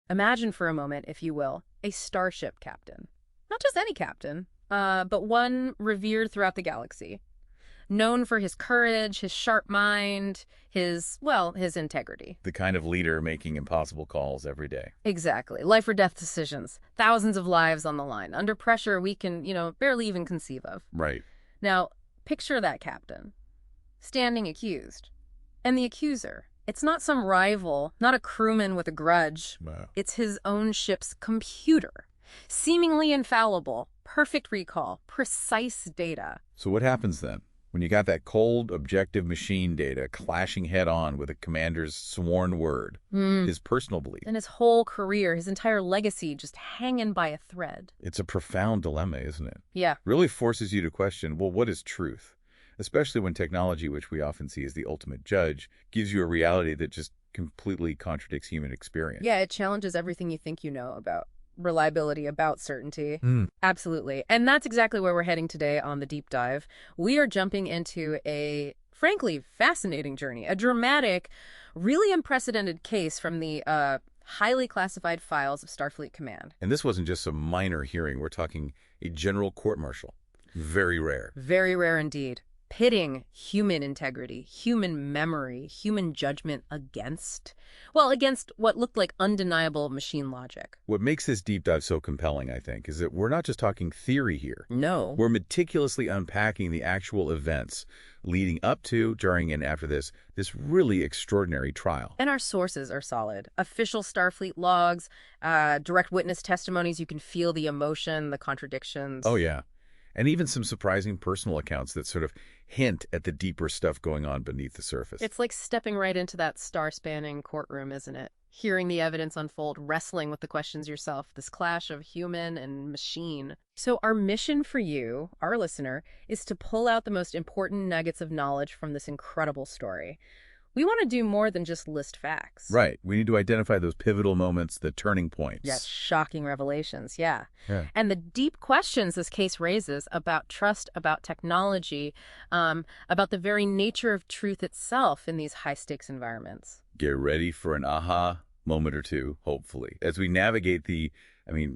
Imagine for a moment, if you will, a starship captain. Not just any captain, but one revered throughout the galaxy. Known for his courage, his sharp mind, his integrity. The kind of leader making impossible calls every day. Exactly. Life or death decisions. Thousands of lives on the line. Under pressure we can, barely even conceive of. Right. Now, picture that captain, standing accused. And the accuser, it's not some rival, not a crewman with a grudge. Wow. It's his own ship's computer. Seemingly infallible, perfect recall, precise data. So what happens then? When you got that cold, objective machine data clashing head-on with a commander's sworn word, his personal belief. And his whole career, his entire legacy just hanging by a thread. It's a profound dilemma, isn't it? Yeah. Really forces you to question, well, what is truth? Especially when technology, which we often see as the ultimate judge, gives you a reality that just completely contradicts human experience. Yeah, it challenges everything you think you know about reliability, about certainty. Absolutely. And that's exactly where we're heading today on the deep dive. We are jumping into a, frankly, fascinating journey, a dramatic, really unprecedented case from the highly classified files of Starfleet Command. And this wasn't just some minor hearing. We're talking a general court-martial. Very rare. Very rare indeed. Pitting human integrity, human memory, human judgment against what looked like undeniable machine logic. What makes this deep dive so compelling, I think, is that we're not just talking theory here. No. We're meticulously unpacking the actual events leading up to, during, and after this really extraordinary trial. And our sources are solid. Official Starfleet logs, direct witness testimonies. You can feel the emotion, the contradictions. Oh, yeah. And even some surprising personal accounts that sort of hint at the deeper stuff going on beneath the surface. It's like stepping right into that star-spanning courtroom, isn't it? Hearing the evidence unfold, wrestling with the questions yourself, this clash of human and machine. So our mission for you, our listener, is to pull out the most important nuggets of knowledge from this incredible story. We want to do more than just list facts. Right. We need to identify those pivotal moments, the turning points. Yeah, shocking revelations, yeah. Yeah. And the deep questions this case raises about trust, about technology, about the very nature of truth itself in these high-stakes environments. Get ready for an aha moment or two, hopefully, as we navigate the,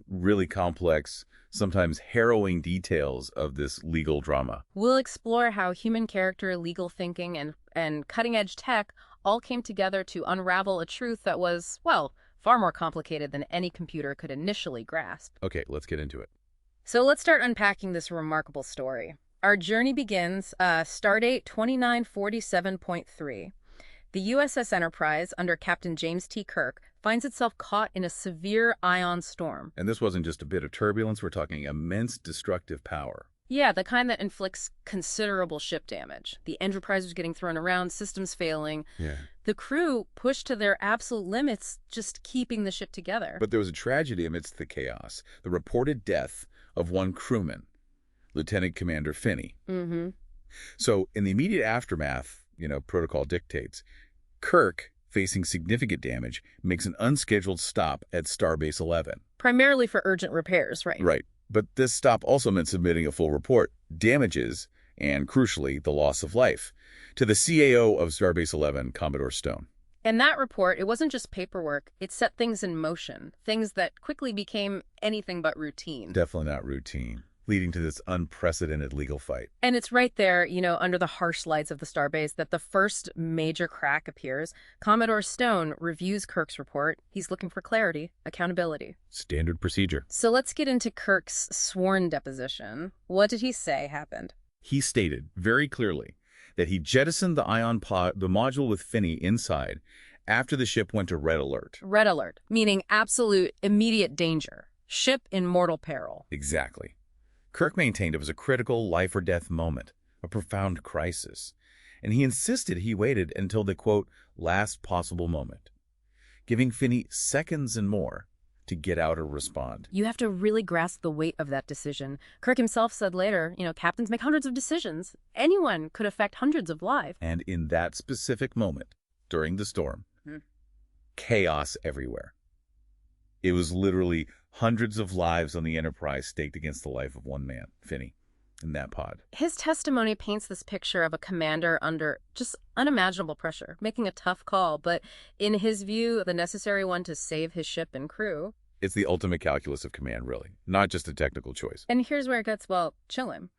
really complex, sometimes harrowing details of this legal drama. We'll explore how human character, legal thinking, and cutting-edge tech all came together to unravel a truth that was, far more complicated than any computer could initially grasp. Okay, let's get into it. So let's start unpacking this remarkable story. Our journey begins, stardate 2947.3. The USS Enterprise, under Captain James T. Kirk, finds itself caught in a severe ion storm. And this wasn't just a bit of turbulence. We're talking immense destructive power. Yeah, the kind that inflicts considerable ship damage. The Enterprise was getting thrown around, systems failing. Yeah. The crew pushed to their absolute limits, just keeping the ship together. But there was a tragedy amidst the chaos. The reported death of one crewman, Lieutenant Commander Finney. Mm-hmm. So in the immediate aftermath, protocol dictates, Kirk, facing significant damage, makes an unscheduled stop at Starbase 11. Primarily for urgent repairs, right? Right. But this stop also meant submitting a full report, damages, and crucially, the loss of life, to the CAO of Starbase 11, Commodore Stone. And that report, it wasn't just paperwork. It set things in motion, things that quickly became anything but routine. Definitely not routine, leading to this unprecedented legal fight. And it's right there, under the harsh lights of the starbase that the first major crack appears. Commodore Stone reviews Kirk's report. He's looking for clarity, accountability. Standard procedure. So let's get into Kirk's sworn deposition. What did he say happened? He stated very clearly that he jettisoned the ion pod, the module with Finney inside, after the ship went to red alert. Red alert, meaning absolute, immediate danger. Ship in mortal peril. Exactly. Kirk maintained it was a critical life-or-death moment, a profound crisis, and he insisted he waited until the, quote, last possible moment, giving Finney seconds and more to get out or respond. You have to really grasp the weight of that decision. Kirk himself said later, captains make hundreds of decisions. Anyone could affect hundreds of lives. And in that specific moment, during the storm, chaos everywhere. It was literally hundreds of lives on the Enterprise staked against the life of one man, Finney. in that pod. His testimony paints this picture of a commander under just unimaginable pressure, making a tough call, but in his view, the necessary one to save his ship and crew. It's the ultimate calculus of command, really, not just a technical choice. And here's where it gets, well, chilling.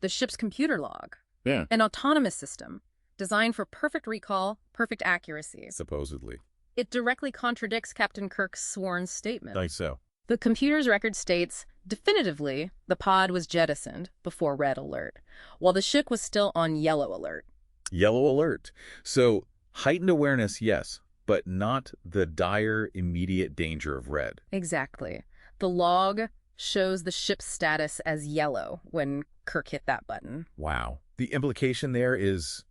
The ship's computer log. Yeah. An autonomous system designed for perfect recall, perfect accuracy. Supposedly. It directly contradicts Captain Kirk's sworn statement. Like so. The computer's record states, definitively, the pod was jettisoned before red alert, while the ship was still on yellow alert. Yellow alert. So, heightened awareness, yes, but not the dire, immediate danger of red. Exactly. The log shows the ship's status as yellow when Kirk hit that button. Wow. The implication there is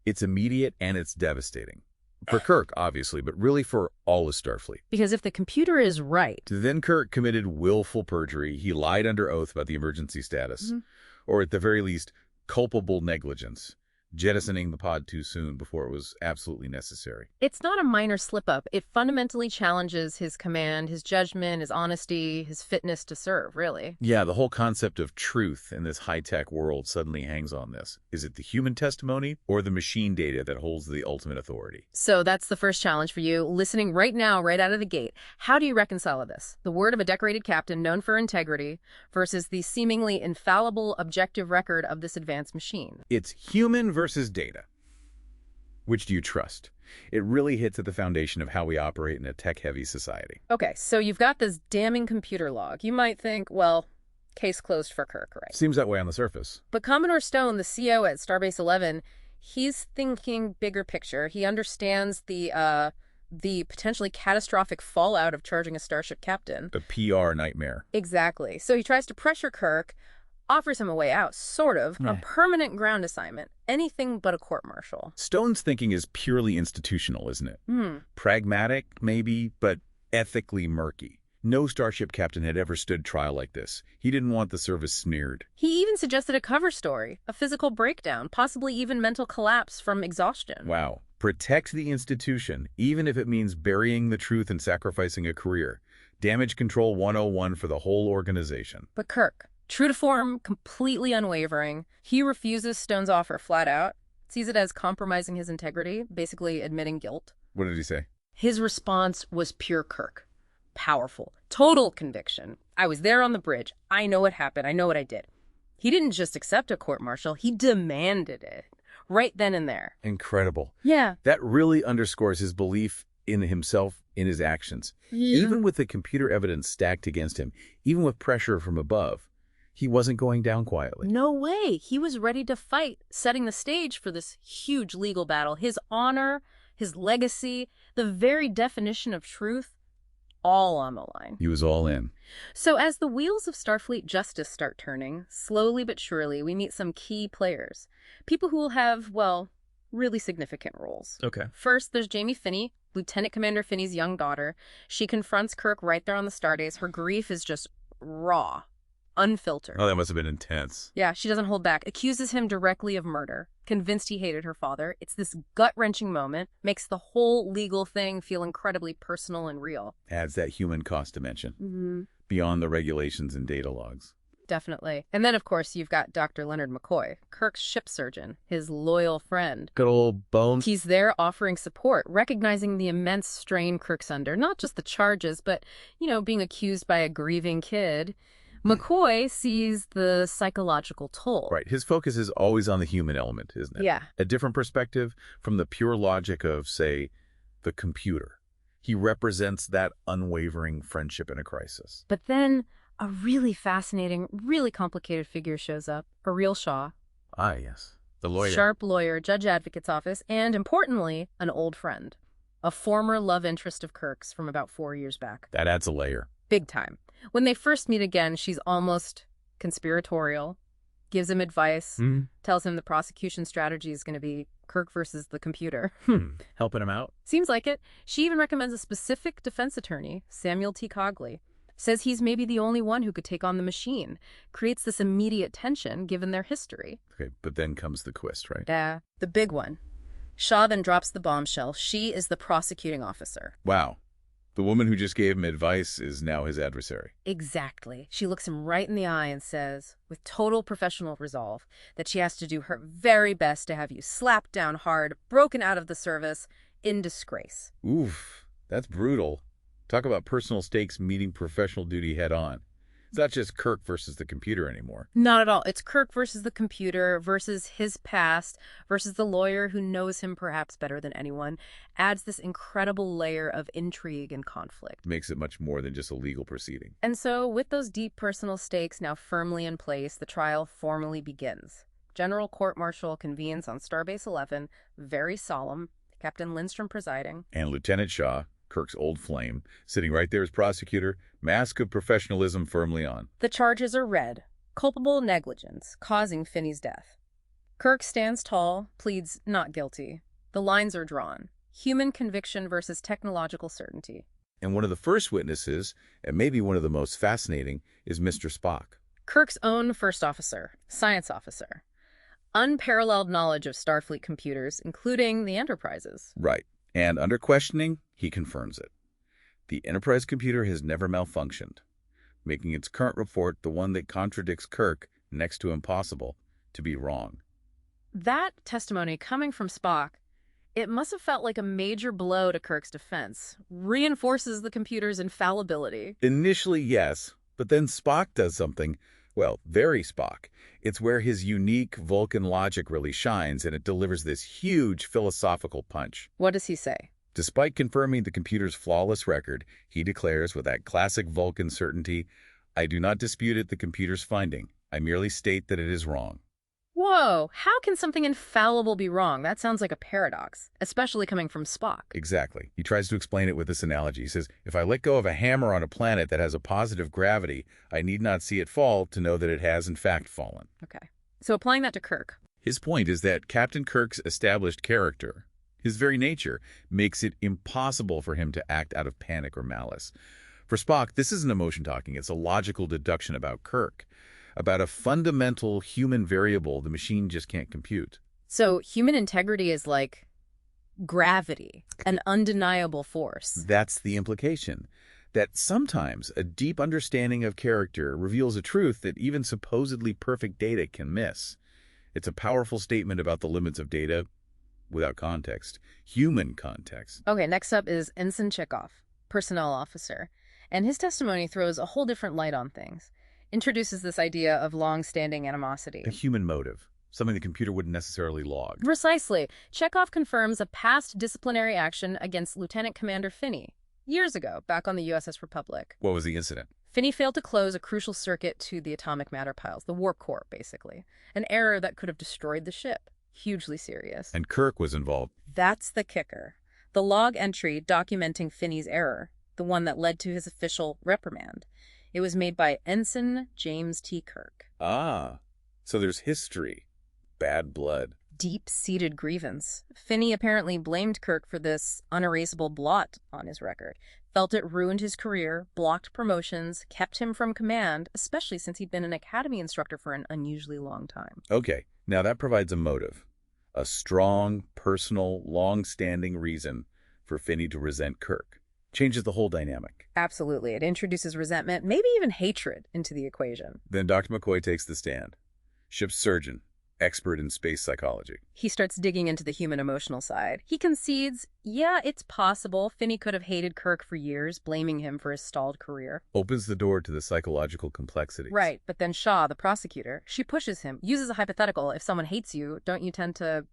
it's immediate and it's devastating. For Kirk, obviously, but really for all of Starfleet. Because if the computer is right... Then Kirk committed willful perjury. He lied under oath about the emergency status. Or at the very least, culpable negligence. Jettisoning the pod too soon before it was absolutely necessary. It's not a minor slip-up. It fundamentally challenges his command, his judgment, his honesty, his fitness to serve, really. Yeah, the whole concept of truth in this high-tech world suddenly hangs on this. Is it the human testimony or the machine data that holds the ultimate authority? So that's the first challenge for you, listening right now, right out of the gate. How do you reconcile this? The word of a decorated captain known for integrity versus the seemingly infallible objective record of this advanced machine. It's human versus data. Which do you trust? It really hits at the foundation of how we operate in a tech-heavy society. Okay, so you've got this damning computer log. You might think, well, case closed for Kirk, right? Seems that way on the surface. But Commodore Stone, the CO at Starbase 11, he's thinking bigger picture. He understands the potentially catastrophic fallout of charging a starship captain. A PR nightmare. Exactly. So he tries to pressure Kirk, offers him a way out, sort of, a permanent ground assignment, anything but a court-martial. Stone's thinking is purely institutional, isn't it? Pragmatic, maybe, but ethically murky. No starship captain had ever stood trial like this. He didn't want the service smeared. He even suggested a cover story, a physical breakdown, possibly even mental collapse from exhaustion. Wow. Protect the institution, even if it means burying the truth and sacrificing a career. Damage control 101 for the whole organization. But Kirk, true to form, completely unwavering, he refuses Stone's offer flat out, sees it as compromising his integrity, basically admitting guilt. What did he say? His response was pure Kirk. Powerful. Total conviction. I was there on the bridge. I know what happened. I know what I did. He didn't just accept a court-martial. He demanded it. Right then and there. Incredible. Yeah. That really underscores his belief in himself, in his actions. Yeah. Even with the computer evidence stacked against him, even with pressure from above, he wasn't going down quietly. No way. He was ready to fight, setting the stage for this huge legal battle. His honor, his legacy, the very definition of truth, all on the line. He was all in. So as the wheels of Starfleet justice start turning, slowly but surely, we meet some key players. People who will have, well, really significant roles. Okay. First, there's Jamie Finney, Lieutenant Commander Finney's young daughter. She confronts Kirk right there on the Stardate. Her grief is just raw, unfiltered. Oh, that must have been intense. Yeah, she doesn't hold back. Accuses him directly of murder. Convinced he hated her father. It's this gut-wrenching moment. Makes the whole legal thing feel incredibly personal and real. Adds that human cost dimension. Beyond the regulations and data logs. Definitely. And then, of course, you've got Dr. Leonard McCoy, Kirk's ship surgeon, his loyal friend. Good old Bones. He's there offering support, recognizing the immense strain Kirk's under. Not just the charges, but, being accused by a grieving kid. McCoy sees the psychological toll. Right. His focus is always on the human element, isn't it? Yeah. A different perspective from the pure logic of, say, the computer. He represents that unwavering friendship in a crisis. But then a really fascinating, really complicated figure shows up, a real Shaw. Ah, yes. The lawyer. Sharp lawyer, judge advocate's office, and importantly, an old friend. A former love interest of Kirk's from about 4 years back. That adds a layer. Big time. When they first meet again, she's almost conspiratorial, gives him advice, tells him the prosecution strategy is going to be Kirk versus the computer. Helping him out? Seems like it. She even recommends a specific defense attorney, Samuel T. Cogley. Says he's maybe the only one who could take on the machine. Creates this immediate tension given their history. Okay, but then comes the twist, right? Yeah, the big one. Shaw then drops the bombshell. She is the prosecuting officer. Wow. The woman who just gave him advice is now his adversary. Exactly. She looks him right in the eye and says, with total professional resolve, that she has to do her very best to have you slapped down hard, broken out of the service, in disgrace. Oof, that's brutal. Talk about personal stakes meeting professional duty head on. It's not just Kirk versus the computer anymore. Not at all. It's Kirk versus the computer versus his past versus the lawyer who knows him perhaps better than anyone. Adds this incredible layer of intrigue and conflict. Makes it much more than just a legal proceeding. And so, with those deep personal stakes now firmly in place, the trial formally begins. General Court-Martial convenes on Starbase 11, very solemn, Captain Lindstrom presiding. And Lieutenant Shaw, Kirk's old flame, sitting right there as prosecutor, mask of professionalism firmly on. The charges are read. Culpable negligence, causing Finney's death. Kirk stands tall, pleads not guilty. The lines are drawn. Human conviction versus technological certainty. And one of the first witnesses, and maybe one of the most fascinating, is Mr. Spock. Kirk's own first officer, science officer. Unparalleled knowledge of Starfleet computers, including the Enterprise's. Right. And under questioning, he confirms it. The Enterprise computer has never malfunctioned, making its current report, the one that contradicts Kirk, next to impossible, to be wrong. That testimony coming from Spock, it must have felt like a major blow to Kirk's defense. Reinforces the computer's infallibility. Initially, yes, but then Spock does something, well, very Spock. It's where his unique Vulcan logic really shines, and it delivers this huge philosophical punch. What does he say? Despite confirming the computer's flawless record, he declares with that classic Vulcan certainty, "I do not dispute the computer's finding. I merely state that it is wrong." Whoa, how can something infallible be wrong? That sounds like a paradox, especially coming from Spock. Exactly. He tries to explain it with this analogy. He says, if I let go of a hammer on a planet that has a positive gravity, I need not see it fall to know that it has in fact fallen. Okay. So applying that to Kirk. His point is that Captain Kirk's established character, his very nature, makes it impossible for him to act out of panic or malice. For Spock, this isn't emotion talking. It's a logical deduction about Kirk, about a fundamental human variable the machine just can't compute. So human integrity is like gravity, an undeniable force. That's the implication, that sometimes a deep understanding of character reveals a truth that even supposedly perfect data can miss. It's a powerful statement about the limits of data without context, human context. Okay, next up is Ensign Chekhov, personnel officer. And his testimony throws a whole different light on things. Introduces this idea of long-standing animosity. A human motive, something the computer wouldn't necessarily log. Precisely. Chekhov confirms a past disciplinary action against Lieutenant Commander Finney, years ago, back on the USS Republic. What was the incident? Finney failed to close a crucial circuit to the atomic matter piles, the warp core, basically. An error that could have destroyed the ship. Hugely serious. And Kirk was involved. That's the kicker. The log entry documenting Finney's error, the one that led to his official reprimand. It was made by Ensign James T. Kirk. Ah, so there's history. Bad blood. Deep-seated grievance. Finney apparently blamed Kirk for this unerasable blot on his record. Felt it ruined his career, blocked promotions, kept him from command, especially since he'd been an academy instructor for an unusually long time. Okay, now that provides a motive. A strong, personal, long-standing reason for Finney to resent Kirk. Changes the whole dynamic. Absolutely. It introduces resentment, maybe even hatred, into the equation. Then Dr. McCoy takes the stand. Ship's surgeon, expert in space psychology. He starts digging into the human emotional side. He concedes, yeah, it's possible Finney could have hated Kirk for years, blaming him for his stalled career. Opens the door to the psychological complexities. Right, but then Shaw, the prosecutor, she pushes him, uses a hypothetical. If someone hates you, don't you tend to,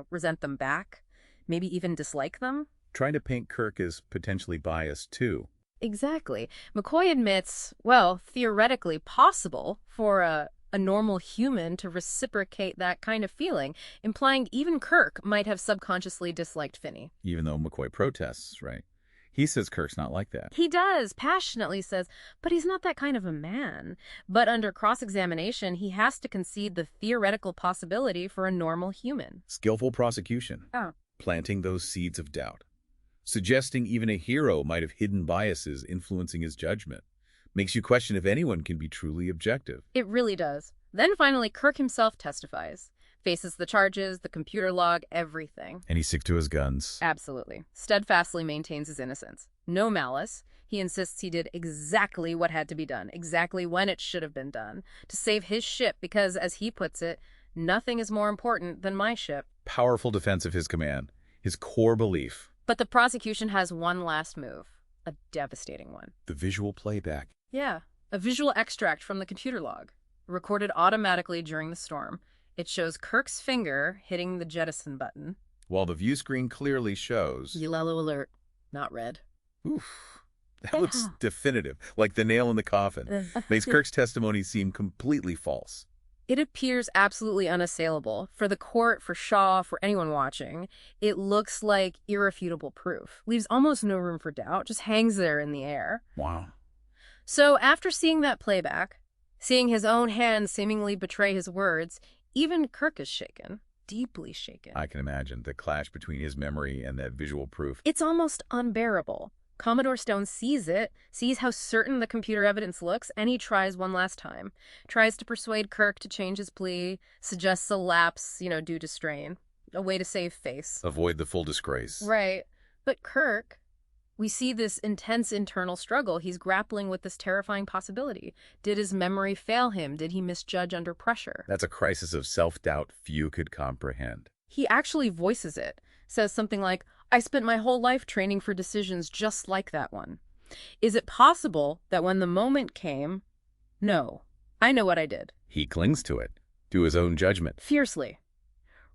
resent them back? Maybe even dislike them? Trying to paint Kirk as potentially biased, too. Exactly. McCoy admits, well, theoretically possible for a normal human to reciprocate that kind of feeling, implying even Kirk might have subconsciously disliked Finney. Even though McCoy protests, right? He says Kirk's not like that. He does, passionately says, but he's not that kind of a man. But under cross-examination, he has to concede the theoretical possibility for a normal human. Skillful prosecution. Oh. Planting those seeds of doubt. Suggesting even a hero might have hidden biases influencing his judgment. Makes you question if anyone can be truly objective. It really does. Then finally, Kirk himself testifies. Faces the charges, the computer log, everything. And he sticks to his guns. Absolutely. Steadfastly maintains his innocence. no malice. He insists he did exactly what had to be done, exactly when it should have been done, to save his ship because, as he puts it, nothing is more important than my ship. Powerful defense of his command, his core belief. But the prosecution has one last move, a devastating one. The visual playback. Yeah, a visual extract from the computer log, recorded automatically during the storm. It shows Kirk's finger hitting the jettison button. While the view screen clearly shows... Yellow alert, not red. Oof. That looks definitive, like the nail in the coffin. Makes Kirk's testimony seem completely false. It appears absolutely unassailable. For the court, for Shaw, for anyone watching, it looks like irrefutable proof. Leaves almost no room for doubt, just hangs there in the air. Wow. So after seeing that playback, seeing his own hand seemingly betray his words, even Kirk is shaken, deeply shaken. I can imagine the clash between his memory and that visual proof. It's almost unbearable. Commodore Stone sees it, sees how certain the computer evidence looks, and he tries one last time. Tries to persuade Kirk to change his plea, suggests a lapse, due to strain. A way to save face. Avoid the full disgrace. Right. But Kirk, we see this intense internal struggle. He's grappling with this terrifying possibility. Did his memory fail him? Did he misjudge under pressure? That's a crisis of self-doubt few could comprehend. He actually voices it. Says something like, I spent my whole life training for decisions just like that one. Is it possible that when the moment came, no, I know what I did? He clings to it, to his own judgment. Fiercely.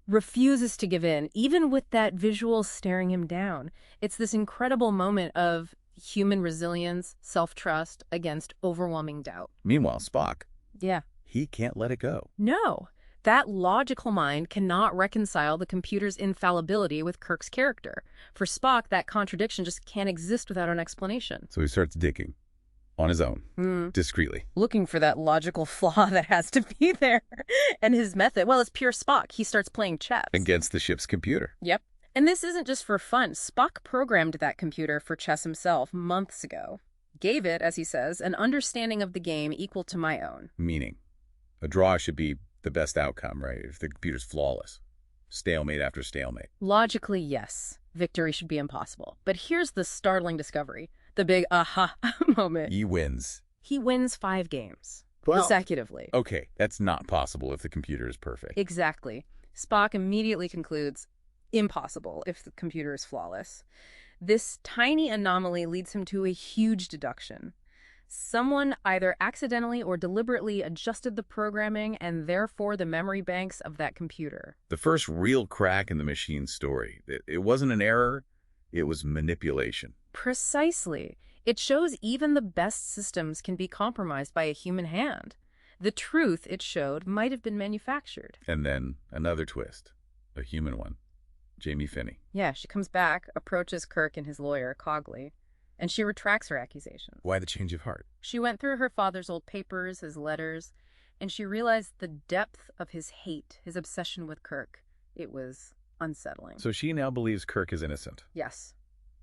Refuses to give in, even with that visual staring him down. It's this incredible moment of human resilience, self-trust against overwhelming doubt. Meanwhile, Spock, yeah, he can't let it go. No. That logical mind cannot reconcile the computer's infallibility with Kirk's character. For Spock, that contradiction just can't exist without an explanation. So he starts digging, on his own, discreetly. Looking for that logical flaw that has to be there. And his method, well, it's pure Spock. He starts playing chess. Against the ship's computer. Yep. And this isn't just for fun. Spock programmed that computer for chess himself months ago. Gave it, as he says, an understanding of the game equal to my own. Meaning, a draw should be the best outcome, right? If the computer's flawless. Stalemate after stalemate. Logically, yes. Victory should be impossible. But here's the startling discovery. The big aha moment. He wins. He wins 5 games. Well, consecutively. Okay, that's not possible if the computer is perfect. Exactly. Spock immediately concludes, impossible if the computer is flawless. This tiny anomaly leads him to a huge deduction. Someone either accidentally or deliberately adjusted the programming and therefore the memory banks of that computer. The first real crack in the machine's story. It wasn't an error, it was manipulation. Precisely. It shows even the best systems can be compromised by a human hand. The truth, it showed, might have been manufactured. And then another twist, a human one, Jamie Finney. Yeah, she comes back, approaches Kirk and his lawyer, Cogley, and she retracts her accusations. Why the change of heart? She went through her father's old papers, his letters, and she realized the depth of his hate, his obsession with Kirk. It was unsettling. So she now believes Kirk is innocent. Yes.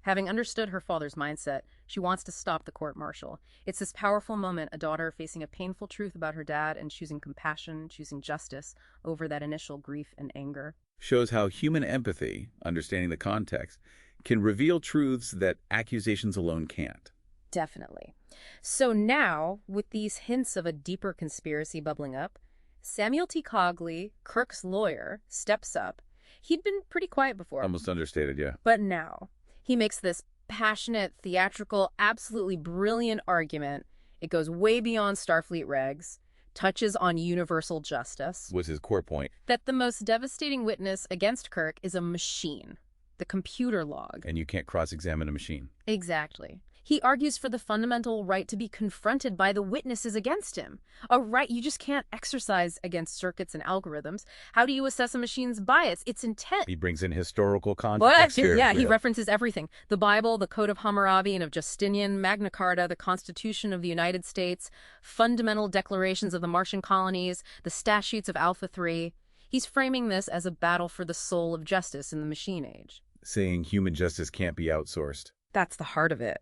Having understood her father's mindset, she wants to stop the court-martial. It's this powerful moment, a daughter facing a painful truth about her dad and choosing compassion, choosing justice over that initial grief and anger. Shows how human empathy, understanding the context, can reveal truths that accusations alone can't. Definitely. So now, with these hints of a deeper conspiracy bubbling up, Samuel T. Cogley, Kirk's lawyer, steps up. He'd been pretty quiet before. Almost understated, yeah. But now, he makes this passionate, theatrical, absolutely brilliant argument. It goes way beyond Starfleet regs, touches on universal justice. Was his core point. That the most devastating witness against Kirk is a machine. The computer log. And you can't cross-examine a machine. Exactly. He argues for the fundamental right to be confronted by the witnesses against him. A right you just can't exercise against circuits and algorithms. How do you assess a machine's bias? Its intent. He brings in historical context here. Yeah, he references everything. The Bible, the Code of Hammurabi and of Justinian, Magna Carta, the Constitution of the United States, fundamental declarations of the Martian colonies, the statutes of Alpha 3. He's framing this as a battle for the soul of justice in the machine age. Saying human justice can't be outsourced. That's the heart of it.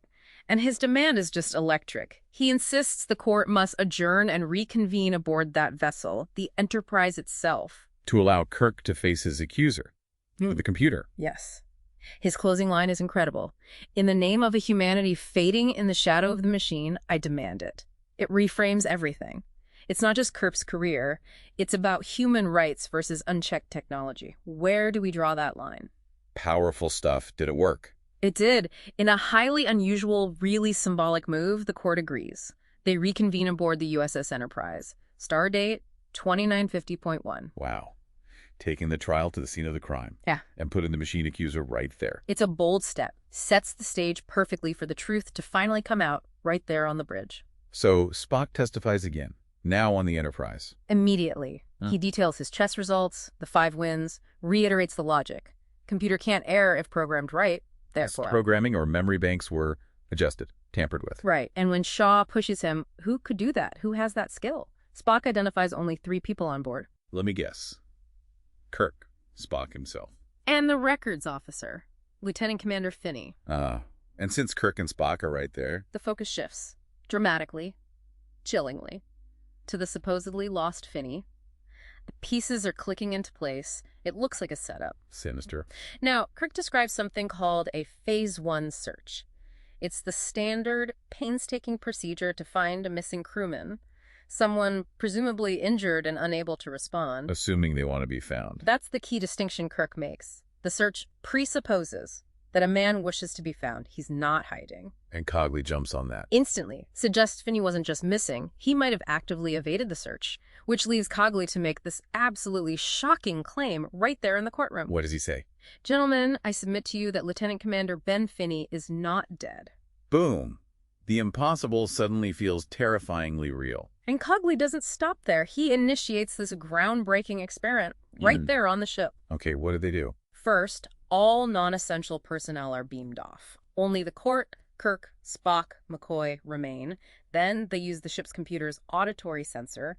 And his demand is just electric. He insists the court must adjourn and reconvene aboard that vessel, the Enterprise itself. To allow Kirk to face his accuser, the computer. Yes. His closing line is incredible. In the name of a humanity fading in the shadow of the machine, I demand it. It reframes everything. It's not just Kirk's career. It's about human rights versus unchecked technology. Where do we draw that line? Powerful stuff. Did it work? It did. In a highly unusual, really symbolic move, the court agrees. They reconvene aboard the USS Enterprise. Star date 2950.1. Wow. Taking the trial to the scene of the crime. Yeah. And putting the machine accuser right there. It's a bold step. Sets the stage perfectly for the truth to finally come out right there on the bridge. So Spock testifies again, now on the Enterprise. Immediately. He details his chess results, the 5 wins, reiterates the logic. Computer can't err if programmed right, therefore. Programming or memory banks were adjusted, tampered with. Right. And when Shaw pushes him, who could do that? Who has that skill? Spock identifies only 3 people on board. Let me guess. Kirk, Spock himself. And the records officer, Lieutenant Commander Finney. And since Kirk and Spock are right there, The focus shifts, dramatically, chillingly, to the supposedly lost Finney. The pieces are clicking into place. It looks like a setup. sinister. Now, Kirk describes something called a Phase 1 search. It's the standard, painstaking procedure to find a missing crewman, someone presumably injured and unable to respond. Assuming they want to be found. That's the key distinction Kirk makes. The search presupposes that a man wishes to be found. He's not hiding. And Cogley jumps on that. Instantly suggests Finney wasn't just missing, he might have actively evaded the search, which leaves Cogley to make this absolutely shocking claim right there in the courtroom. What does he say? Gentlemen, I submit to you that Lieutenant Commander Ben Finney is not dead. Boom. The impossible suddenly feels terrifyingly real. And Cogley doesn't stop there. He initiates this groundbreaking experiment right there on the ship. Okay, what did they do? First, all non-essential personnel are beamed off. Only the court, Kirk, Spock, McCoy remain. Then they use the ship's computer's auditory sensor,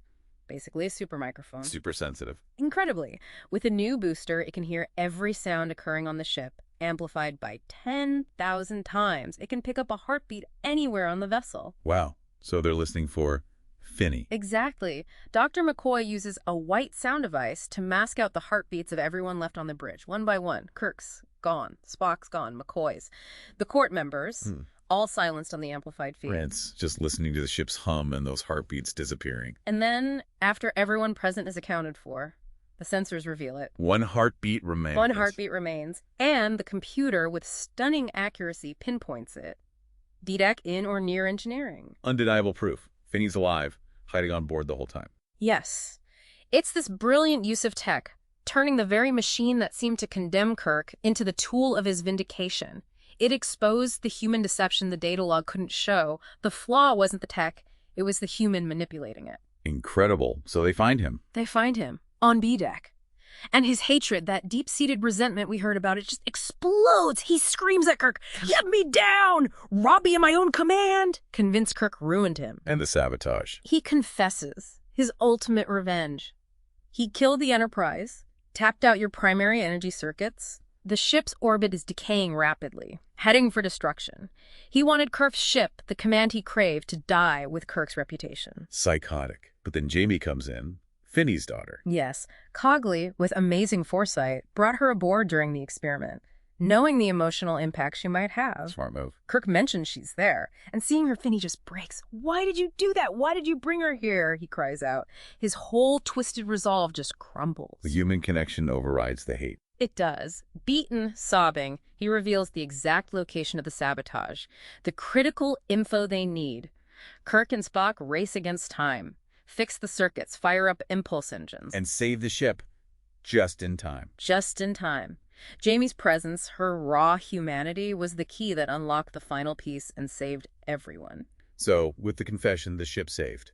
basically a super microphone. Super sensitive. Incredibly, with a new booster, it can hear every sound occurring on the ship, amplified by 10,000 times. It can pick up a heartbeat anywhere on the vessel. Wow. So they're listening for Finney. Exactly. Dr. McCoy uses a white sound device to mask out the heartbeats of everyone left on the bridge, one by one. Kirk's gone, Spock's gone, McCoy's. The court members, all silenced on the amplified feed. Rance, just listening to the ship's hum and those heartbeats disappearing. And then, after everyone present is accounted for, the sensors reveal it. One heartbeat remains. One heartbeat remains, and the computer, with stunning accuracy, pinpoints it. DDEC in or near engineering. Undeniable proof. Finney's alive, hiding on board the whole time. Yes. It's this brilliant use of tech, turning the very machine that seemed to condemn Kirk into the tool of his vindication. It exposed the human deception the data log couldn't show. The flaw wasn't the tech, it was the human manipulating it. Incredible. So they find him. They find him on B-deck. And his hatred, that deep-seated resentment we heard about, it just explodes. He screams at Kirk, "Get me down! Rob me of my own command!" Convinced Kirk ruined him. And the sabotage. He confesses his ultimate revenge. He killed the Enterprise, tapped out your primary energy circuits. The ship's orbit is decaying rapidly, heading for destruction. He wanted Kirk's ship, the command he craved, to die with Kirk's reputation. Psychotic. But then Jamie comes in, Finney's daughter. Yes, Cogley, with amazing foresight, brought her aboard during the experiment, knowing the emotional impact she might have. Smart move. Kirk mentions she's there, and seeing her, Finney just breaks. "Why did you do that? Why did you bring her here?" he cries out. His whole twisted resolve just crumbles. The human connection overrides the hate. It does. Beaten, sobbing, he reveals the exact location of the sabotage, the critical info they need. Kirk and Spock race against time, fix the circuits, fire up impulse engines. And save the ship just in time. Just in time. Jamie's presence, her raw humanity, was the key that unlocked the final piece and saved everyone. So, with the confession, the ship saved.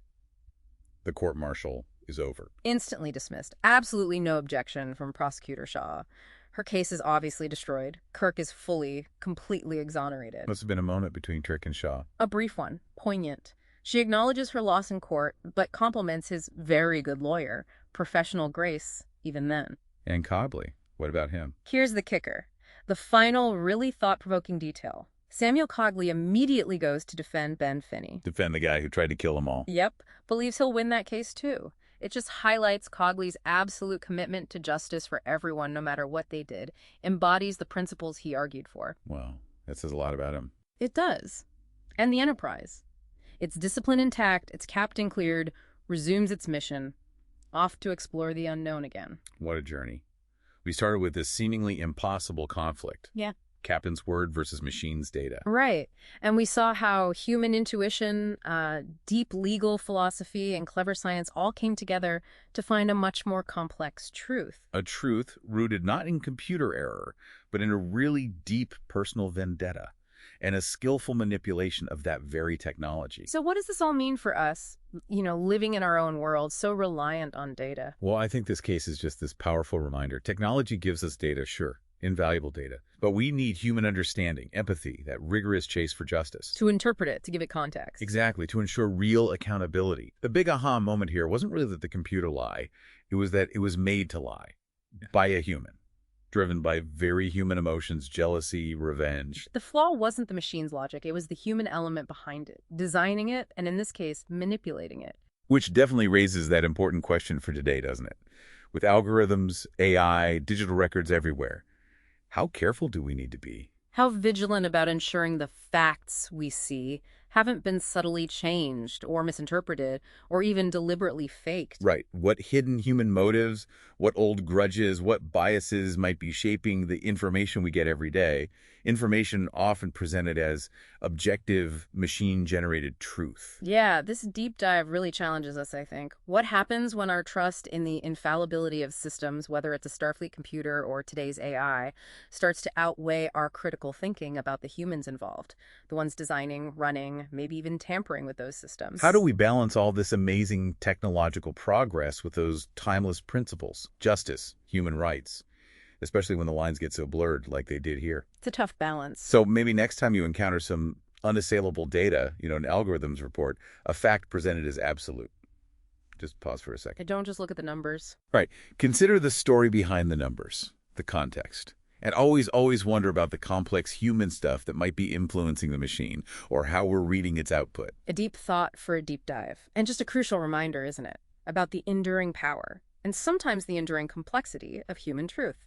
The court-martial is over. Instantly dismissed. Absolutely no objection from Prosecutor Shaw. Her case is obviously destroyed. Kirk is fully, completely exonerated. Must have been a moment between Kirk and Shaw. A brief one. Poignant. She acknowledges her loss in court, but compliments his very good lawyer. Professional grace, even then. And Cogley. What about him? Here's the kicker. The final, really thought-provoking detail. Samuel Cogley immediately goes to defend Ben Finney. Defend the guy who tried to kill them all. Yep. Believes he'll win that case too. It just highlights Cogley's absolute commitment to justice for everyone, no matter what they did, embodies the principles he argued for. Well, that says a lot about him. It does. And the Enterprise. Its discipline intact, its captain cleared, resumes its mission, off to explore the unknown again. What a journey. We started with this seemingly impossible conflict. Yeah. Captain's word versus machine's data. Right. And we saw how human intuition, deep legal philosophy, and clever science all came together to find a much more complex truth. A truth rooted not in computer error, but in a really deep personal vendetta and a skillful manipulation of that very technology. So what does this all mean for us, living in our own world, so reliant on data? Well, I think this case is just this powerful reminder. Technology gives us data, sure, invaluable data, but we need human understanding, empathy, that rigorous chase for justice. To interpret it, to give it context. Exactly, to ensure real accountability. The big aha moment here wasn't really that the computer lied, it was that it was made to lie by a human, driven by very human emotions, jealousy, revenge. The flaw wasn't the machine's logic, it was the human element behind it, designing it, and in this case, manipulating it. Which definitely raises that important question for today, doesn't it? With algorithms, AI, digital records everywhere, how careful do we need to be? How vigilant about ensuring the facts we see haven't been subtly changed or misinterpreted or even deliberately faked. Right. What hidden human motives, what old grudges, what biases might be shaping the information we get every day. Information often presented as objective, machine-generated truth. Yeah, this deep dive really challenges us, I think. What happens when our trust in the infallibility of systems, whether it's a Starfleet computer or today's AI, starts to outweigh our critical thinking about the humans involved, the ones designing, running, maybe even tampering with those systems? How do we balance all this amazing technological progress with those timeless principles, justice, human rights, especially when the lines get so blurred like they did here? It's a tough balance. So maybe next time you encounter some unassailable data, an algorithms report, a fact presented as absolute. Just pause for a second. And don't just look at the numbers. Right. Consider the story behind the numbers, the context. And always wonder about the complex human stuff that might be influencing the machine or how we're reading its output. A deep thought for a deep dive. And just a crucial reminder, isn't it? About the enduring power and sometimes the enduring complexity of human truth.